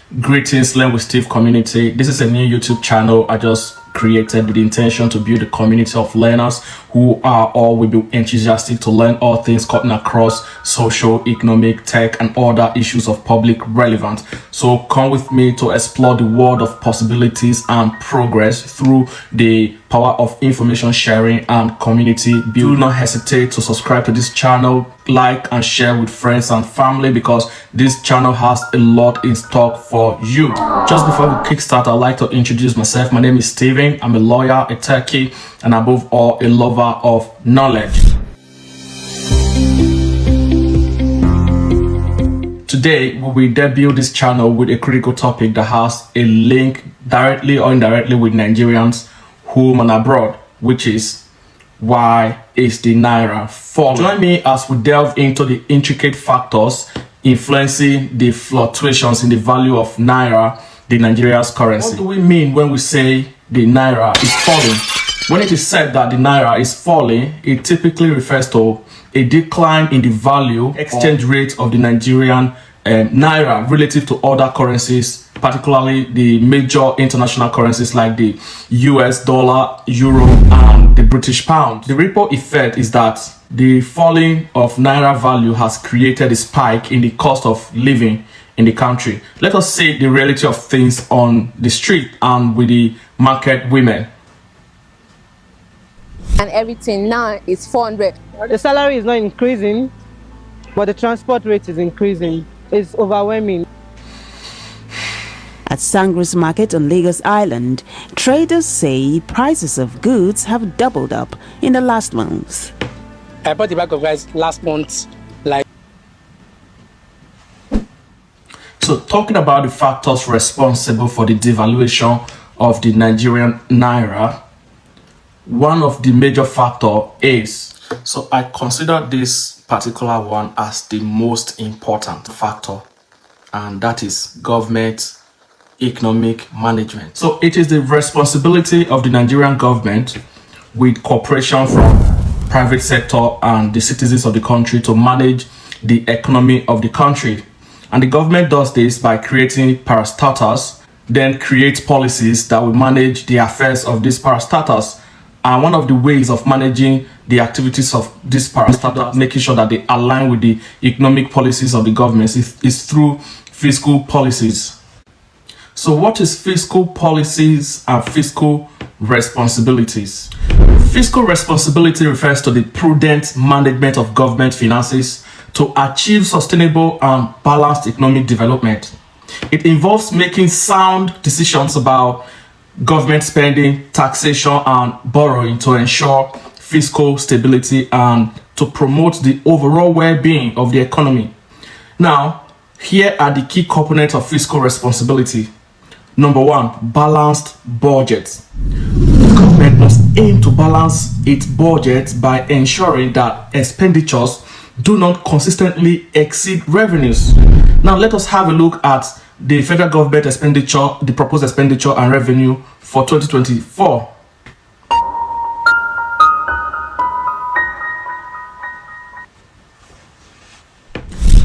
Greetings, Learn with Steve community. This is a new YouTube channel I just created with the intention to build a community of learners who are all will be enthusiastic to learn all things cutting across social, economic, tech, and other issues of public relevance. So come with me to explore the world of possibilities and progress through the power of information sharing and community building. Do not hesitate to subscribe to this channel, like and share with friends and family, because this channel has a lot in stock for you. Just before we kickstart, I'd like to introduce myself. My name is Steven. I'm a lawyer, a techie, and above all, a lover of knowledge. Today, we will debut this channel with a critical topic that has a link directly or indirectly with Nigerians home and abroad, which is why is the Naira falling? Join me as we delve into the intricate factors influencing the fluctuations in the value of Naira, the Nigeria's currency. What do we mean when we say the Naira is falling? When it is said that the Naira is falling, it typically refers to a decline in the value exchange rate of the Nigerian Naira relative to other currencies, particularly the major international currencies like the US dollar, euro, and the British pound. The ripple effect is that the falling of Naira value has created a spike in the cost of living in the country. Let us say the reality of things on the street and with the market women. And everything now is 400. The salary is not increasing, but the transport rate is increasing. It's overwhelming. At Sangres Market on Lagos Island, traders say prices of goods have doubled up in the last months. I bought a bag of rice last month. So talking about the factors responsible for the devaluation of the Nigerian Naira, one of the major factors is, so I consider this particular one as the most important factor, and that is government economic management. So it is the responsibility of the Nigerian government, with cooperation from private sector and the citizens of the country, to manage the economy of the country. And the government does this by creating parastatals, then create policies that will manage the affairs of these parastatals. And one of the ways of managing the activities of these parastatals, making sure that they align with the economic policies of the government, is through fiscal policies. So what is fiscal policies and fiscal responsibilities? Fiscal responsibility refers to the prudent management of government finances to achieve sustainable and balanced economic development. It involves making sound decisions about government spending, taxation, and borrowing to ensure fiscal stability and to promote the overall well-being of the economy. Now, here are the key components of fiscal responsibility. Number one, balanced budget. The government must aim to balance its budget by ensuring that expenditures do not consistently exceed revenues. Now, let us have a look at the federal government expenditure, the proposed expenditure and revenue for 2024.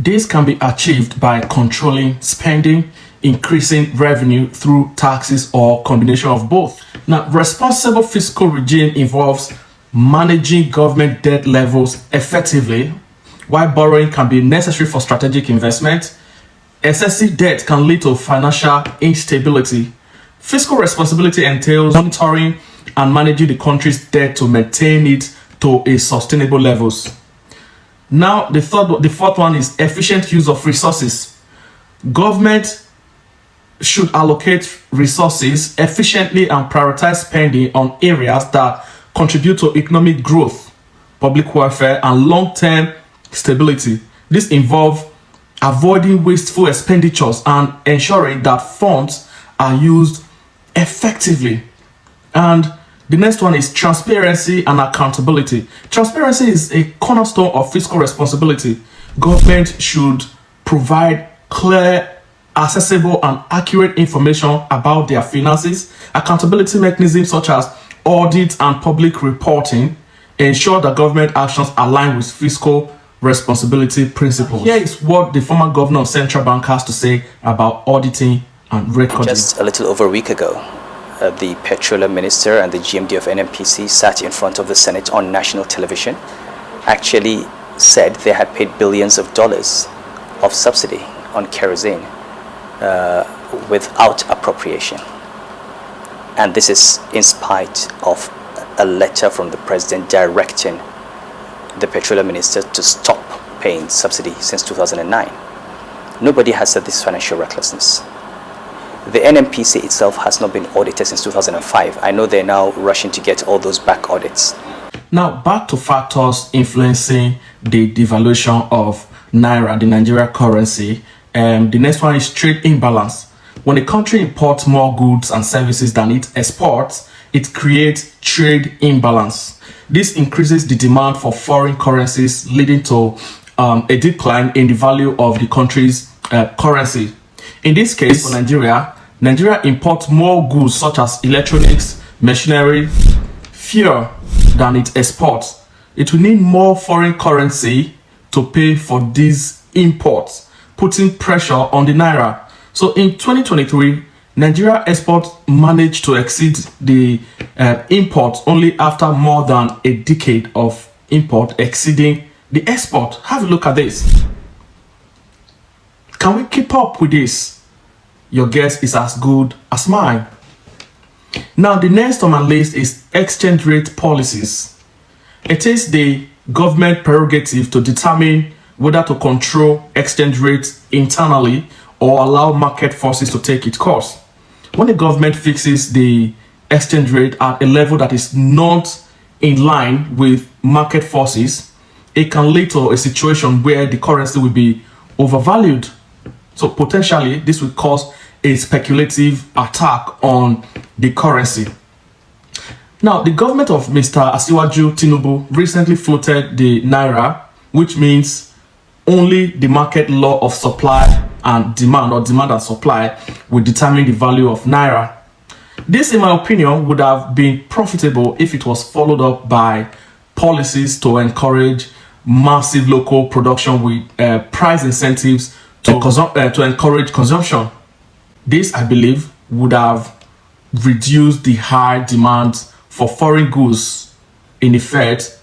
This can be achieved by controlling spending, increasing revenue through taxes, or combination of both. Now, responsible fiscal regime involves managing government debt levels effectively, while borrowing can be necessary for strategic investment. Excessive debt can lead to financial instability. Fiscal responsibility entails monitoring and managing the country's debt to maintain it to a sustainable levels. Now, the fourth one is efficient use of resources. Government should allocate resources efficiently and prioritize spending on areas that contribute to economic growth, public welfare, and long-term stability. This involves avoiding wasteful expenditures and ensuring that funds are used effectively. And the next one is transparency and accountability. Transparency is a cornerstone of fiscal responsibility. Government should provide clear, accessible, and accurate information about their finances. Accountability mechanisms such as audit and public reporting ensure that government actions align with fiscal responsibility principles. Here is what the former governor of Central Bank has to say about auditing and recording. Just a little over a week ago, the petroleum minister and the GMD of NNPC sat in front of the Senate on national television, actually said they had paid billions of dollars of subsidy on kerosene without appropriation. And this is in spite of a letter from the president directing the petroleum minister to stop paying subsidy since 2009. Nobody has said this financial recklessness. The NNPC itself has not been audited since 2005. I know they're now rushing to get all those back audits. Now, back to factors influencing the devaluation of Naira, the Nigeria currency. The next one is trade imbalance. When a country imports more goods and services than it exports, it creates trade imbalance. This increases the demand for foreign currencies, leading to a decline in the value of the country's currency. In this case, for Nigeria imports more goods such as electronics, machinery, fuel than it exports. It will need more foreign currency to pay for these imports, putting pressure on the Naira. So in 2023, Nigeria exports managed to exceed the imports only after more than a decade of import exceeding the export. Have a look at this. Can we keep up with this? Your guess is as good as mine. Now, the next on my list is exchange rate policies. It is the government prerogative to determine whether to control exchange rates internally or allow market forces to take its course. When the government fixes the exchange rate at a level that is not in line with market forces, it can lead to a situation where the currency will be overvalued. So potentially, this will cause a speculative attack on the currency. Now, the government of Mr. Asiwaju Tinubu recently floated the Naira, which means only the market law of supply and demand, or demand and supply, will determine the value of Naira. This, in my opinion, would have been profitable if it was followed up by policies to encourage massive local production with price incentives to encourage consumption. This, I believe, would have reduced the high demand for foreign goods. In effect,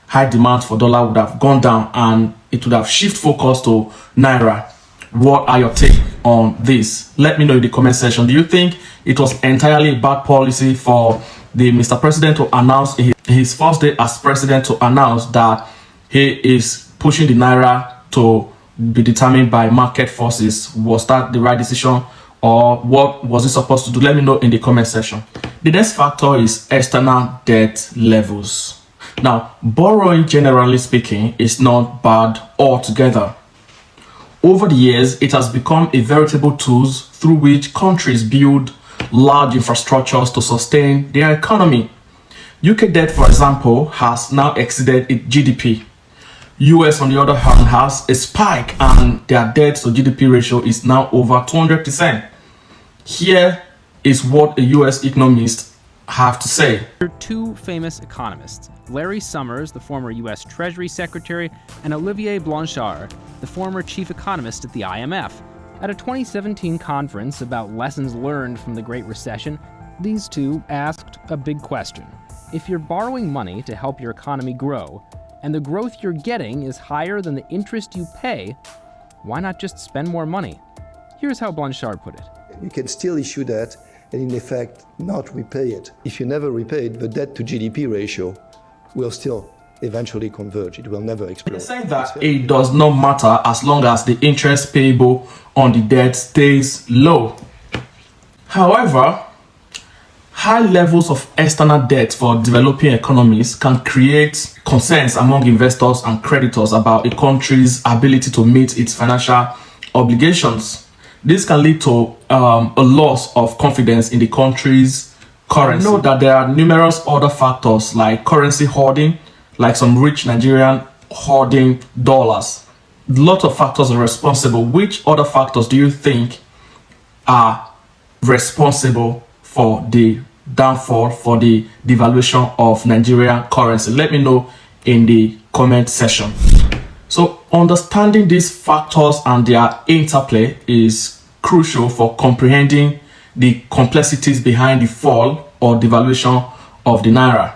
high demand for dollar would have gone down and it would have shifted focus to Naira. What are your take on this? Let me know in the comment section. Do you think it was entirely a bad policy for the Mr. President to announce in his first day as president to announce that he is pushing the Naira to be determined by market forces? Was that the right decision, or what was he supposed to do? Let me know in the comment section. The next factor is external debt levels. Now, borrowing, generally speaking, is not bad altogether. Over the years, it has become a veritable tool through which countries build large infrastructures to sustain their economy. UK debt, for example, has now exceeded its GDP. US, on the other hand, has a spike and their debt to GDP ratio is now over 200%. Here is what a US economist have to say. There are two famous economists, Larry Summers, the former US Treasury Secretary, and Olivier Blanchard, the former chief economist at the IMF. At a 2017 conference about lessons learned from the Great Recession, these two asked a big question. If you're borrowing money to help your economy grow, and the growth you're getting is higher than the interest you pay, why not just spend more money? Here's how Blanchard put it. You can still issue debt and in effect not repay it. If you never repay it, the debt to GDP ratio will still eventually converge. It will never explode. Saying that it does not matter as long as the interest payable on the debt stays low. However, high levels of external debt for developing economies can create concerns among investors and creditors about a country's ability to meet its financial obligations. This can lead to a loss of confidence in the country's currency. Note that there are numerous other factors like currency hoarding, like some rich Nigerian hoarding dollars. A lot of factors are responsible. Which other factors do you think are responsible for the downfall, for the devaluation of Nigerian currency? Let me know in the comment section. So understanding these factors and their interplay is crucial for comprehending the complexities behind the fall or devaluation of the Naira.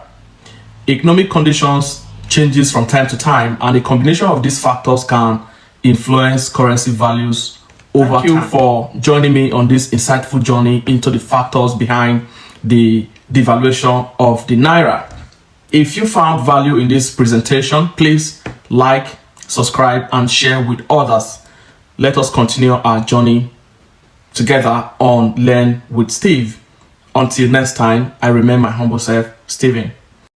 Economic conditions changes from time to time, and the combination of these factors can influence currency values over time. Thank you for joining me on this insightful journey into the factors behind the devaluation of the Naira. If you found value in this presentation, please like, subscribe, and share with others. Let us continue our journey together on Learn with Steve. Until next time, I remain my humble self, Steven.